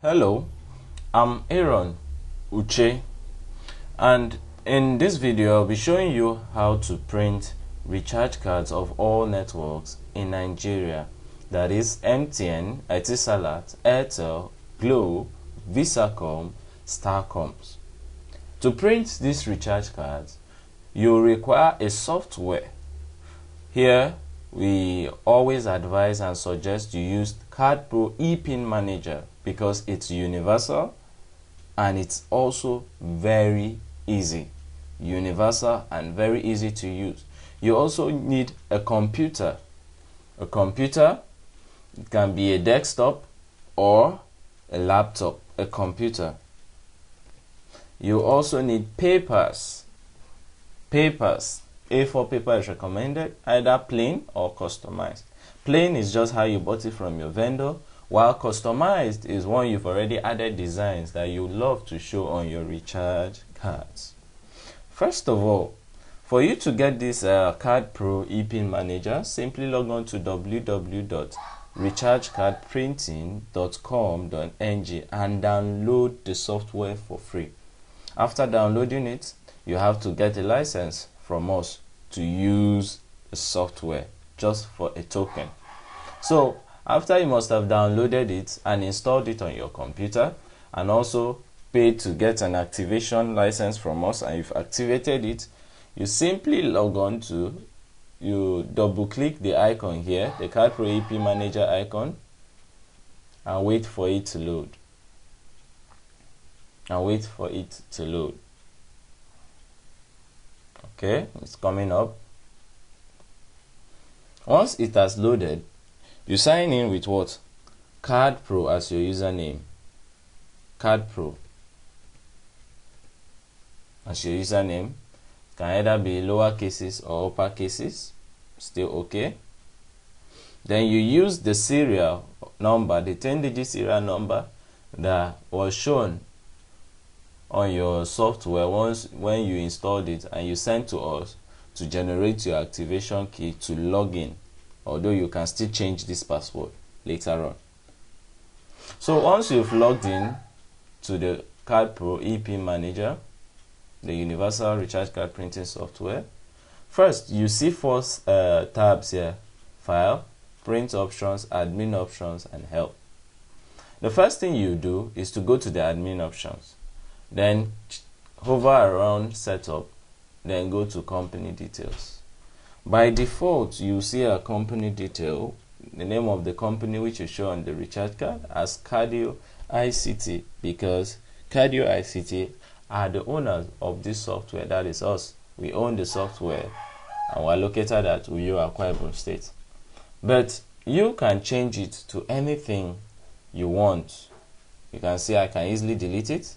Hello, I'm Aaron Uche, and in this video I'll be showing you how to print recharge cards of all networks in Nigeria, that is MTN, ETISALAT, AIRTEL, GLO, VISAFONE, STARCOMM. To print these recharge cards, you require a software. Here we always advise and suggest you use CardPro ePin Manager because it's universal and it's also very easy. Universal and very easy to use. You also need a computer. A computer, it can be a desktop or a laptop, a computer. You also need papers. A4 paper is recommended, either plain or customized. Plain is just how you bought it from your vendor, while customized is one you've already added designs that you love to show on your recharge cards. First of all, for you to get this CardPro ePin Manager, simply log on to www.rechargecardprinting.com.ng and download the software for free. After downloading it, you have to get a license from us to use the software just for a token. So after you must have downloaded it and installed it on your computer and also paid to get an activation license from us, and you've activated it, you simply log on to, you double click the icon here, the CardPro ePin Manager icon, and wait for it to load. Okay, it's coming up. Once it has loaded, you sign in with what? CardPro as your username. CardPro as your username. Can either be lower cases or upper cases. Still okay. Then you use the serial number, the 10-digit serial number that was shown on your software when you installed it, and you sent to us to generate your activation key to log in, although you can still change this password later on. So once you've logged in to the CardPro ePin Manager, the universal recharge card printing software, first you see four tabs here: File, Print Options, Admin Options, and Help. The first thing you do is to go to the admin options. Then hover around Setup, then go to Company Details. By default, you see a company detail, the name of the company which you show on the recharge card as Cardio ICT, because Cardio ICT are the owners of this software. That is us. We own the software and we're located at Uyo, Akwa Ibom State. But you can change it to anything you want. You can see I can easily delete it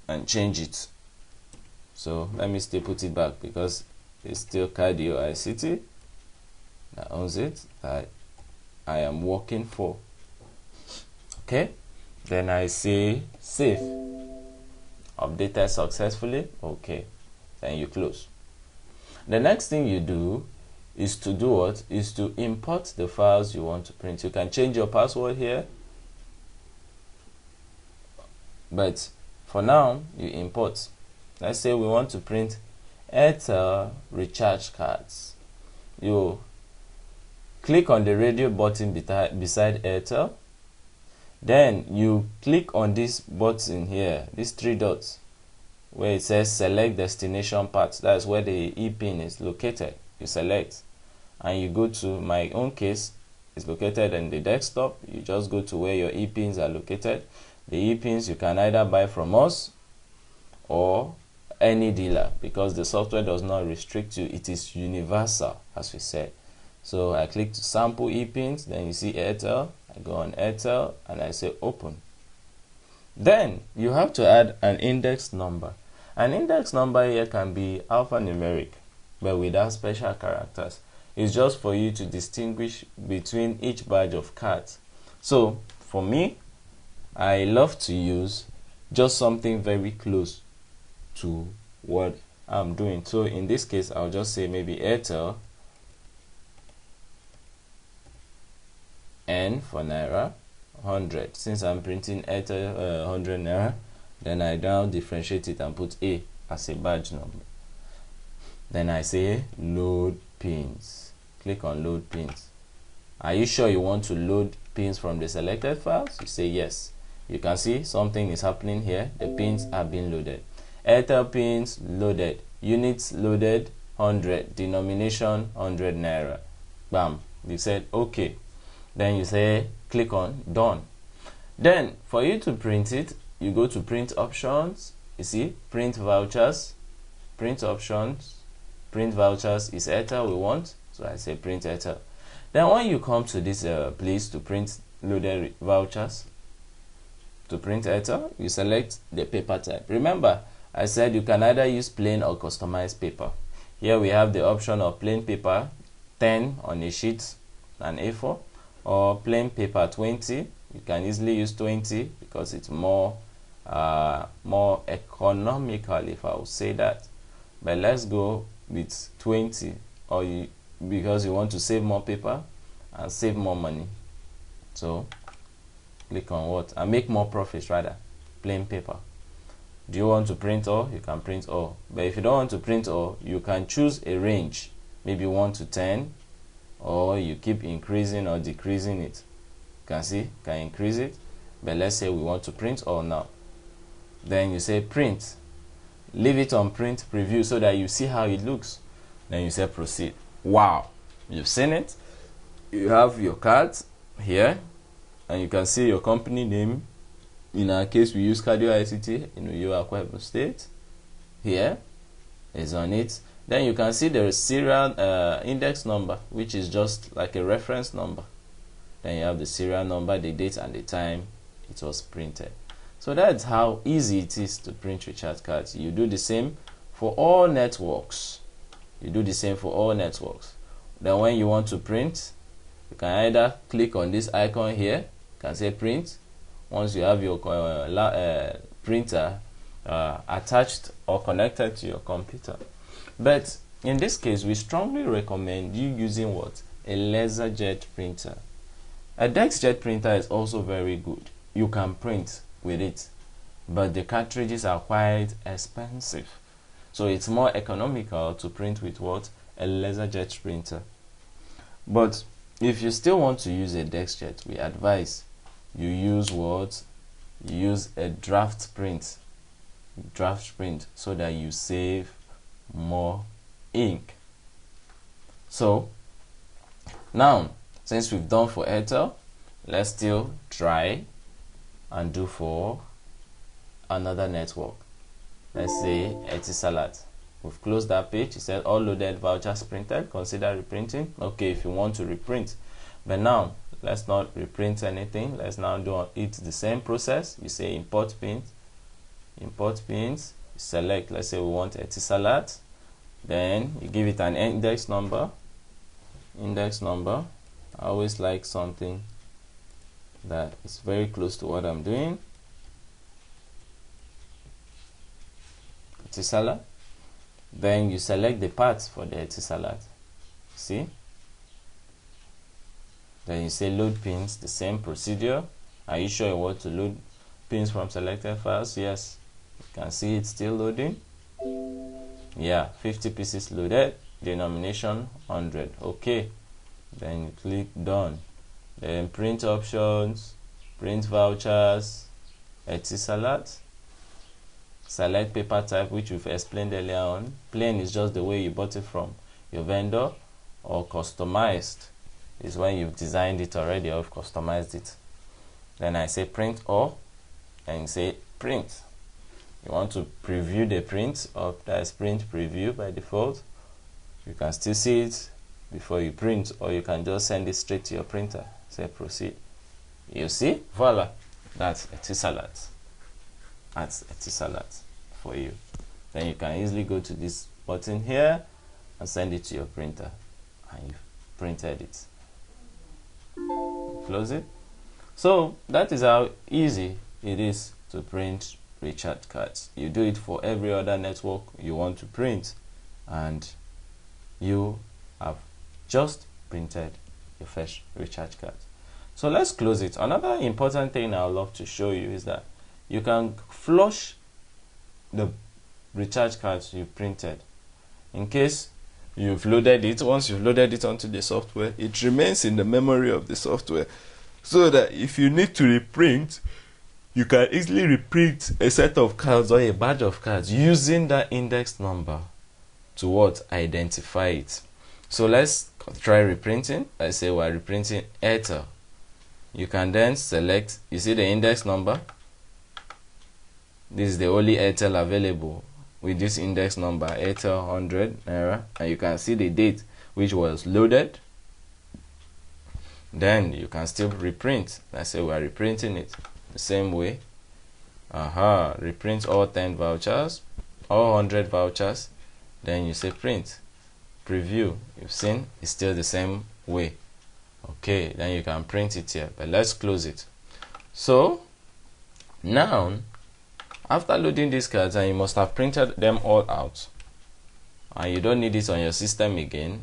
and change it. So let me still put it back because it's still Cardio ICT that owns it, that I am working for. Okay, then I say save, updated successfully. Okay, then you close. The next thing you do is to do what? Is to import the files you want to print. You can change your password here, but for now you import. Let's say we want to print AIRTEL recharge cards. You click on the radio button beside AIRTEL, then you click on this button here, these three dots where it says select destination path. That's where the ePin is located. You select and you go to, my own case is located in the desktop. You just go to where your ePins are located. The ePins you can either buy from us or any dealer, because the software does not restrict you. It is universal, as we said. So I click to sample ePins, then you see AIRTEL. I go on AIRTEL and I say open. Then you have to add an index number. An index number here can be alphanumeric, but without special characters. It's just for you to distinguish between each badge of cards. So for me, I love to use just something very close to what I'm doing. So in this case, I'll just say maybe AIRTEL N for Naira. 100. Since I'm printing AIRTEL 100 naira, then I now differentiate it and put A as a badge number. Then I say load pins. Click on load pins. Are you sure you want to load pins from the selected files? You say yes. You can see something is happening here. The pins are being loaded. AIRTEL pins loaded. Units loaded 100. Denomination 100 naira. Bam. You said okay. Then you say click on done. Then for you to print it, you go to print options. You see print vouchers, print options, print vouchers is AIRTEL we want. So I say print AIRTEL. Then when you come to this place to print loaded vouchers, to print AIRTEL, you select the paper type. Remember, I said you can either use plain or customized paper. Here we have the option of plain paper 10 on a sheet, an A4, or plain paper 20. You can easily use 20 because it's more economical, if I would say that. But let's go with 20, or because you want to save more paper and save more money. So click on what? And make more profits rather. Plain paper. Do you want to print all? You can print all. But if you don't want to print all, you can choose a range, maybe 1 to 10, or you keep increasing or decreasing it. You can see, can increase it. But let's say we want to print all now. Then you say print. Leave it on print preview so that you see how it looks. Then you say proceed. Wow, you've seen it. You have your cards here, and you can see your company name. In our case, we use Cardio ICT in Uyo, Akwa Ibom State. Here is on it. Then you can see the serial index number, which is just like a reference number. Then you have the serial number, the date, and the time it was printed. So that's how easy it is to print recharge cards. You do the same for all networks. You do the same for all networks. Then when you want to print, you can either click on this icon here. You can say print. Once you have your printer attached or connected to your computer. But in this case, we strongly recommend you using what? A LaserJet printer. A DexJet printer is also very good. You can print with it, but the cartridges are quite expensive. So it's more economical to print with what? A LaserJet printer. But if you still want to use a DexJet, we advise you use what? You use a draft print, so that you save more ink. So now, since we've done for AIRTEL, let's still try and do for another network. Let's say ETISALAT. We've closed that page. It said all loaded vouchers printed. Consider reprinting. Okay, if you want to reprint. But now, let's not reprint anything. Let's now do it the same process. You say import pins. Import pins. Select, let's say we want ETISALAT. Then you give it an index number. Index number. I always like something that is very close to what I'm doing. ETISALAT. Then you select the parts for the ETISALAT. See? Then you say load pins, the same procedure. Are you sure you want to load pins from selected files? Yes. You can see it's still loading. Yeah, 50 pieces loaded. Denomination 100. Okay. Then you click done. Then print options, print vouchers, ETISALAT. Select paper type, which we've explained earlier on. Plain is just the way you bought it from your vendor, or customized is when you've designed it already or you've customized it. Then I say print all, and say print. You want to preview the print, or that's print preview by default. You can still see it before you print, or you can just send it straight to your printer. Say proceed. You see, voila, that's ETISALAT. That's ETISALAT for you. Then you can easily go to this button here and send it to your printer, and you've printed it. Close it. So that is how easy it is to print recharge cards. You do it for every other network you want to print, and you have just printed your first recharge card. So let's close it. Another important thing I would love to show you is that you can flush the recharge cards you printed. In case you've loaded it, once you've loaded it onto the software, it remains in the memory of the software, so that if you need to reprint, you can easily reprint a set of cards or a batch of cards using that index number to what? Identify it. So let's try reprinting. Let's say we're reprinting AIRTEL. You can then select, you see the index number. This is the only AIRTEL available with this index number, AIRTEL 100 naira, and you can see the date which was loaded. Then you can still reprint. Let's say we're reprinting it the same way. Reprint all 10 vouchers, all 100 vouchers. Then you say print, preview. You've seen it's still the same way. Okay, then you can print it here, but let's close it. So now, after loading these cards, and you must have printed them all out, and you don't need it on your system again,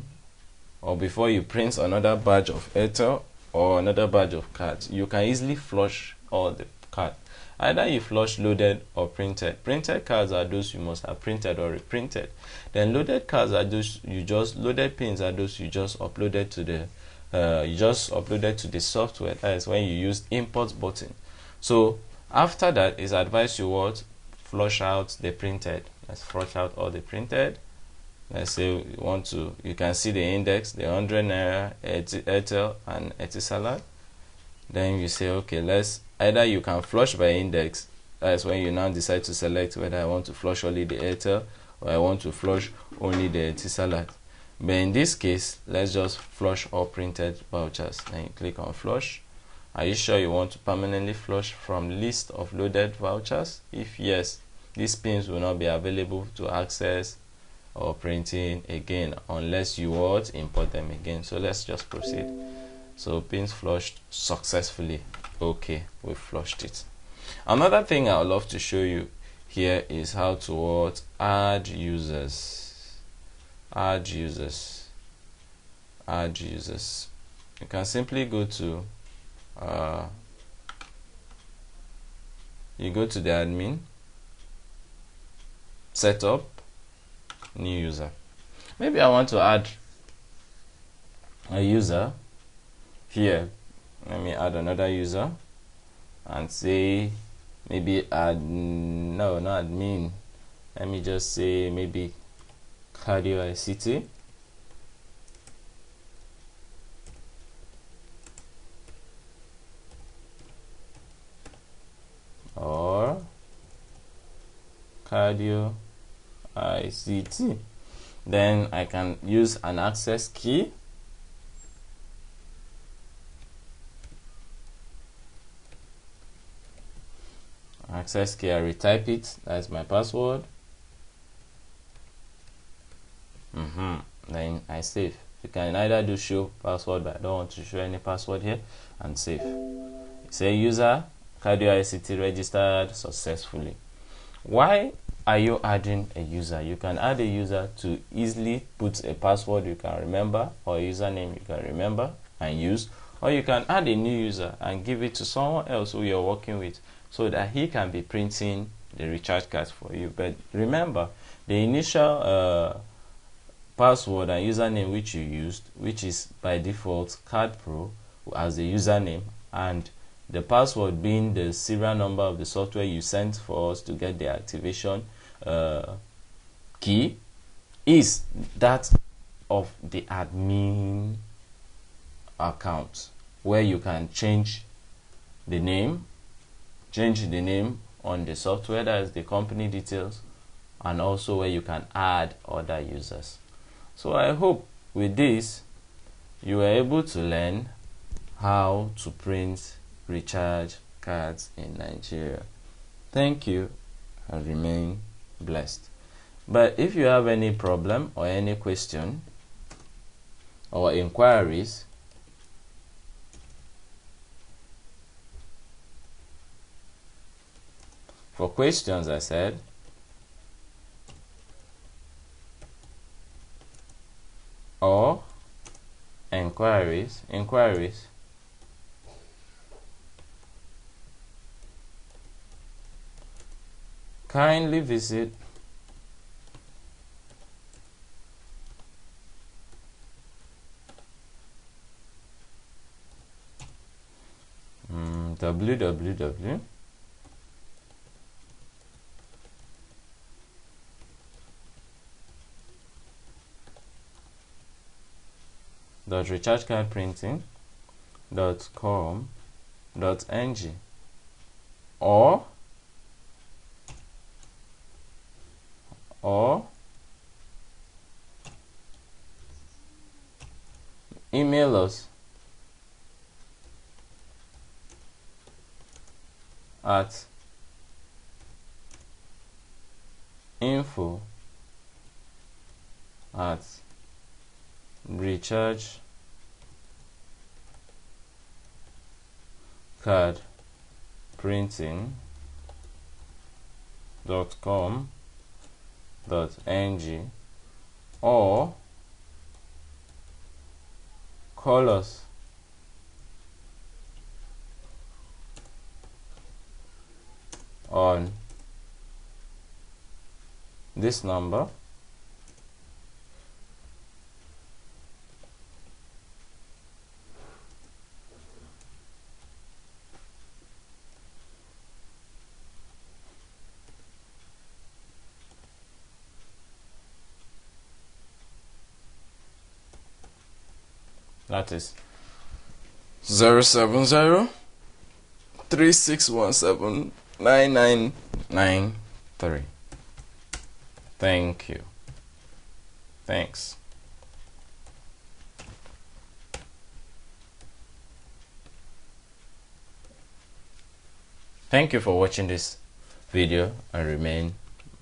or before you print another batch of AIRTEL or another batch of cards, you can easily flush all the cards. Either you flush loaded or printed. Printed cards are those you must have printed or reprinted. Then loaded cards are those loaded pins are those you just uploaded to the software. That is when you use import button. So after that, it's advised you what? Flush out the printed. Let's flush out all the printed. Let's say you can see the index, the 100 naira, AIRTEL and ETISALAT. Then you say, okay, either you can flush by index. That's when you now decide to select whether I want to flush only the AIRTEL or I want to flush only the ETISALAT. But in this case, let's just flush all printed vouchers. Then you click on flush. Are you sure you want to permanently flush from list of loaded vouchers? If yes, these pins will not be available to access or printing again unless you want to import them again. So let's just proceed. So pins flushed successfully. Okay, we flushed it. Another thing I would love to show you here is how to add users. Add users. You can simply go to you go to the admin, setup, new user. Maybe I want to add a user here. Let me add another user and say maybe not admin. Let me just say maybe cardio ICT. Or cardio ICT. Then I can use an access key. Access key, I retype it. That's my password. Then I save. You can either do show password, but I don't want to show any password here, and save. Say user cardio ICT registered successfully. Why are you adding a user? You can add a user to easily put a password you can remember or a username you can remember and use, or you can add a new user and give it to someone else who you're working with so that he can be printing the recharge cards for you. But remember, the initial password and username which you used, which is by default CardPro as the username, and the password being the serial number of the software you sent for us to get the activation key, is that of the admin account, where you can change the name on the software, that is the company details, and also where you can add other users. So I hope with this you were able to learn how to print recharge cards in Nigeria. Thank you and remain blessed. But if you have any problem or any question or inquiries, for questions I said, or inquiries, kindly visit www rechargecardprinting.com.ng or email us at rechargecardprinting.com.ng or call us on this number, that is 070-3617-9993. Thank you. Thanks. Thank you for watching this video and remain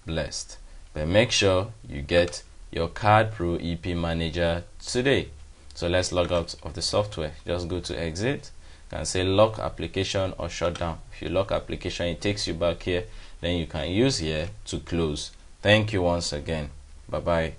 blessed. But make sure you get your Card Pro EP Manager today. So let's log out of the software. Just go to exit. You can say lock application or shut down. If you lock application, it takes you back here. Then you can use here to close. Thank you once again. Bye bye.